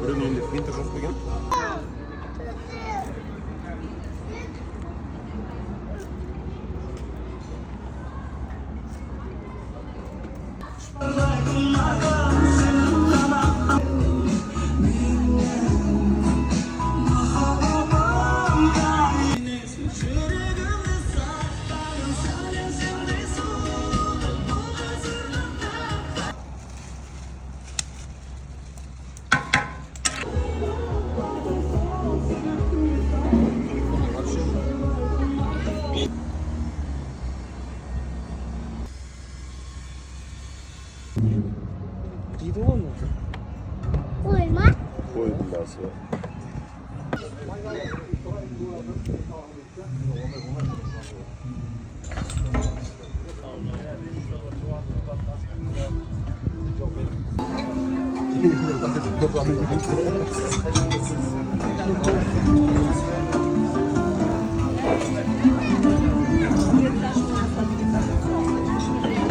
Біреудің үйінде принтер жоқ деген? Дейді ғой оны? Қой ма? Қойдың басы.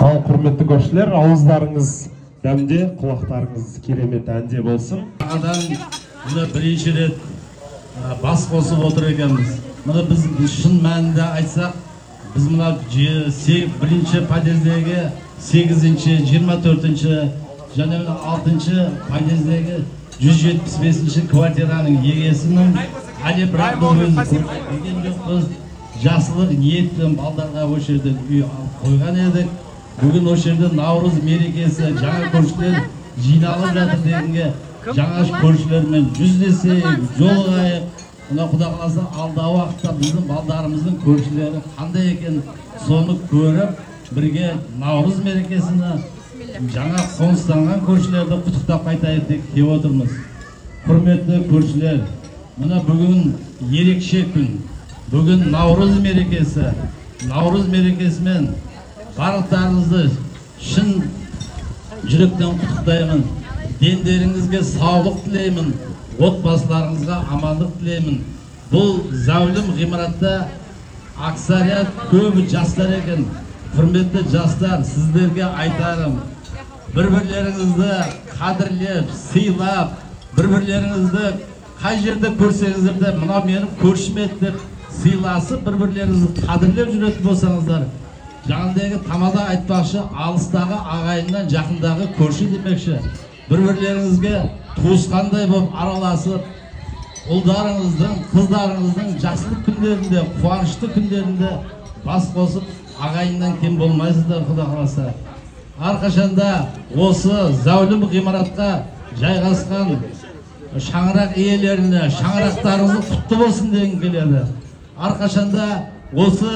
Ал құрметті көршілер, ауыздарыңыз дәмде, құлақтарыңыз керемет әнде болсын. Жаңадан мына бірінші рет бас қосып отыр екенбіз. Мына біз шын мәнінде айтсақ, біз мына бірінші подъездегі 8-ші, 24-ші және 6-ші подъездегі 175-ші квартираның егесінің әлі бірақ көрген жоқпыз. Жақсылық ниеттен балдарға осы жерден үй алып қойған едік. Бүгін осы жерде Наурыз мерекесі, жаңа көршілер жиналып жатыр дегенге жаңа көршілермен жүздесейік, жолығайық. Мына Құда қаласа алдағы уақытта біздің балдарымыздың көршілері қандай екен соны көріп, бірге Наурыз мерекесіне жаңа қоныстанған көршілерді құттықтап қайтайық деп келіп отырмыз. Құрметті көршілер, мына бүгін ерекше күн. Бүгін Наурыз мерекесі. Наурыз мерекесімен барлықтарыңызды шын жүректен құттықтаймын. Дендеріңізге саулық тілеймін, отбасыларыңызға амандық тілеймін. Бұл зәулім ғимаратта аксарият көбі жастар екен. Құрметті жастар, сіздерге айтарым, бір-бірлеріңізді қадірлеп, сыйлап, бір-бірлеріңізді қай жерде көрсеңіздер де, мынау менің көршім еді деп сыйласып, бір-бірлеріңізді қадірлеп жүретін болсаңыздар, жаңағыдегі тамада айтпақшы, алыстағы ағайыннан жақындағы көрші демекші, бір-бірлеріңізге туысқандай болып араласып, ұлдарыңыздың, қыздарыңыздың жақсылық күндерінде, қуанышты күндерінде бас қосып, ағайыннан кем болмайсыздар, Құда қаласа. Әрқашанда осы зәулім ғимаратқа жайғасқан шаңырақ иелеріне шаңырақтарыңыз құтты болсын деген келеді. Әрқашанда осы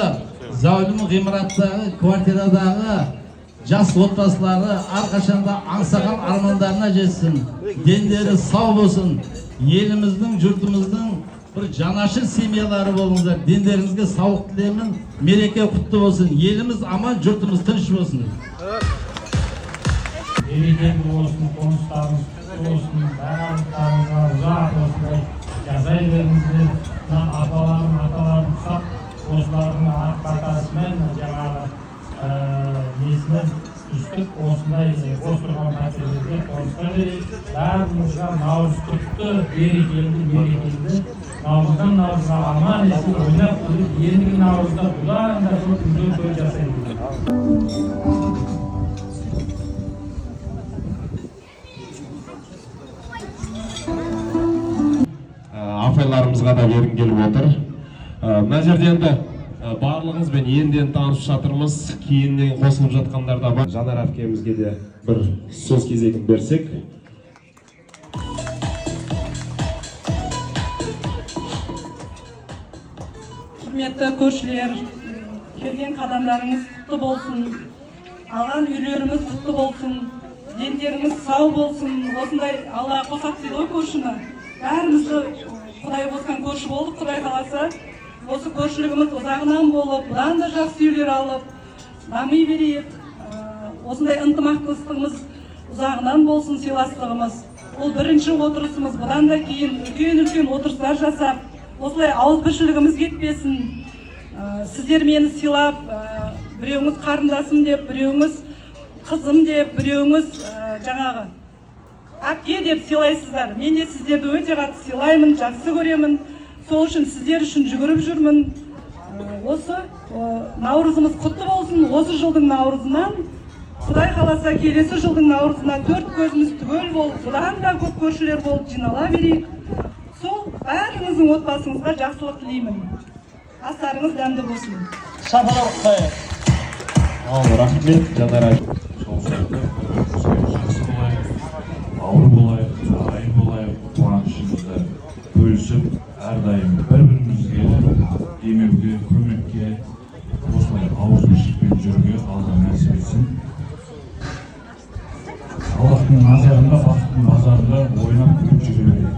зәулім ғимараттағы, квартирадағы жас отбасылары әрқашанда аңсаған армандарына жетсін, дендері сау болсын, еліміздің, жұртымыздың бір жанашыр семьялары болыңыздар. Дендеріңізге саулық тілеймін, мереке құтты болсын, еліміз аман, жұртымыз тыныш болсын. Берекелі болсын, қоныстарыңыз болсын, барлықтарыңызға ұзақ осындай жасай беріңіздер. Аталарым ұсақ осылардың арқатасымен жаңағы несімен үстіп осындай бос тұрған пәтерлерге қоныстар берейік. Бәрімізге Наурыз құтты, берекелі, Наурыздан Наурызға аман есен ойнап жүріп, ендігі Наурызда бұдан да көп үлкен той жасаймыз. Апайларымызға да бергім келіп отыр. Мына жерде енді барлығыңызбен енден танысып жатырмыз. Кейіннен қосылып жатқандар да бар. Жанар әпкемізге де бір сөз кезегін берсек. Құрметті көршілер, келген қадамдарыңыз құтты болсын. Алған үйлеріміз құтты болсын. дендеріңіз сау болсын. Осындай Алла қосақ дейді ғой көршіні. Бәрімізді Құдай қосқан көрші болдық, Құдай қаласа. Осы көршілігіміз ұзағынан болып, бұдан да жақсы үйлер алып, дами берейік. Осындай ынтымақтастығымыз ұзағынан болсын, сыйластығымыз. Ол бірінші отырысымыз, бұдан да кейін үлкен отырыстар жасап, осылай ауызбіршілігіміз кетпесін. Сіздер мені сыйлап, біреуіңіз қарындасым деп, біреуіңіз қызым деп, біреуіңіз жаңағы әпке деп сыйлайсыздар. Мен де сіздерді өте қатты сыйлаймын, жақсы көремін. Сол үшін сіздер үшін жүгіріп жүрмін. Осы наурызымыз құтты болсын. Осы жылдың наурызынан, Құдай қаласа келесі жылдың наурызына 4 көзіміз түгел болып, бұдан да көп көршілер болып жинала берейік. Сол бәріңіздің отбасыңызға жақсылық тілеймін. Астарыңыз дәмді болсын. Рахмет, Жанара. Ауыр болайық, жайын болайық, қуанышымызды бөлісіп, әрдайым бір-бірімізге демеуге, көмекке, осылай ауызбіршілікпен жүруге Алла нәсіп етсін. Аллахтың назарында, бақыттың базарында ойнап күліп жүре берейік.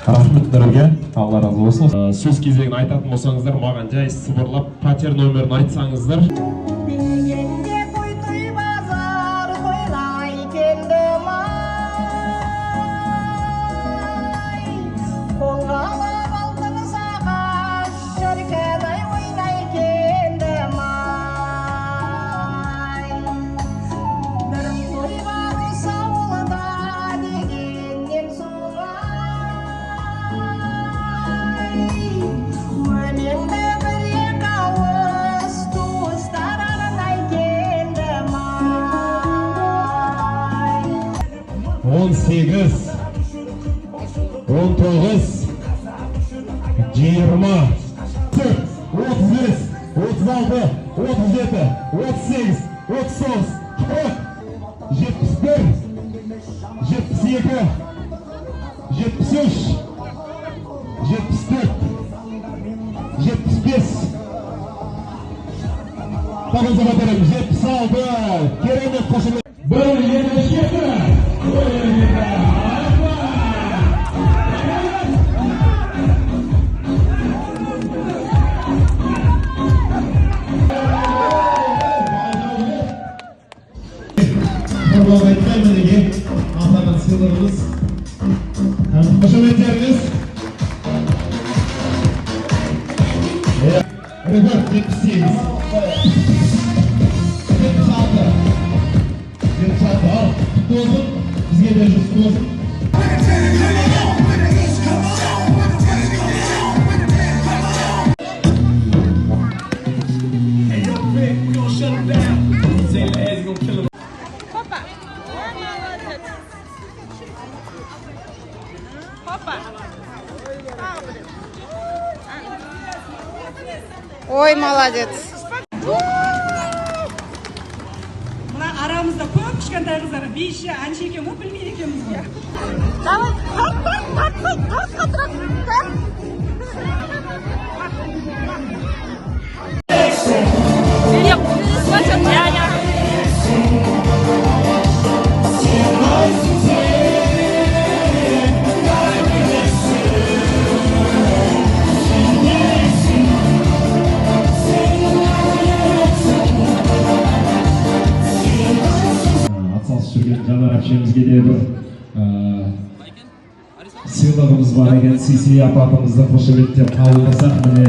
Рахмет нұрге, Алла разы болсын. Сөз кезегін айтатын болсаңыздар, маған жай сыбырлап пәтер нөмірін айтсаңыздар. On 8, 19, 20, 35, 36, 37, 38, 39, 40, 71, 72, 73, 74, 75. Tağınıza bakalım. 76. Kerem'e koşulur. Böyle yerleşkesi. Etmenmediği anlanan sınırımız, koşumetleriniz, rekord 78, 76, 76, al, kutlu olsun, bizge de kutlu olsun. Ой, молодец. Мына арамызда көп кішкентай қыздар бейші, әнші екен ғой, білмейді екенбіз ғой. Давай, қартқа тұрып. Жанар әпшемізге де бір сыйлығымыз бар екен. Сиси апатымызды қошеметтеп қабылдасақ, міне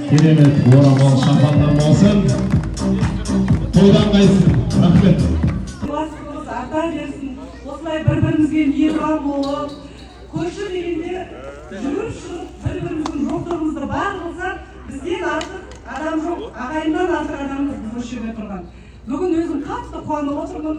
керемет орамал шампаннан болсын. Тойдан қайсын. Рахмет. Сыйластығымыз арта берсін. Осылай бір-бірімізге мейірбан болып, көрші дегенде жүріп шығып, бір-біріміздің жоқтығымызды бар болсақ, бізден артық адам жоқ, ағайыннан артық адамымыз біз осы жерде тұрған. Бүгін өзім қатты қуанып отырмын.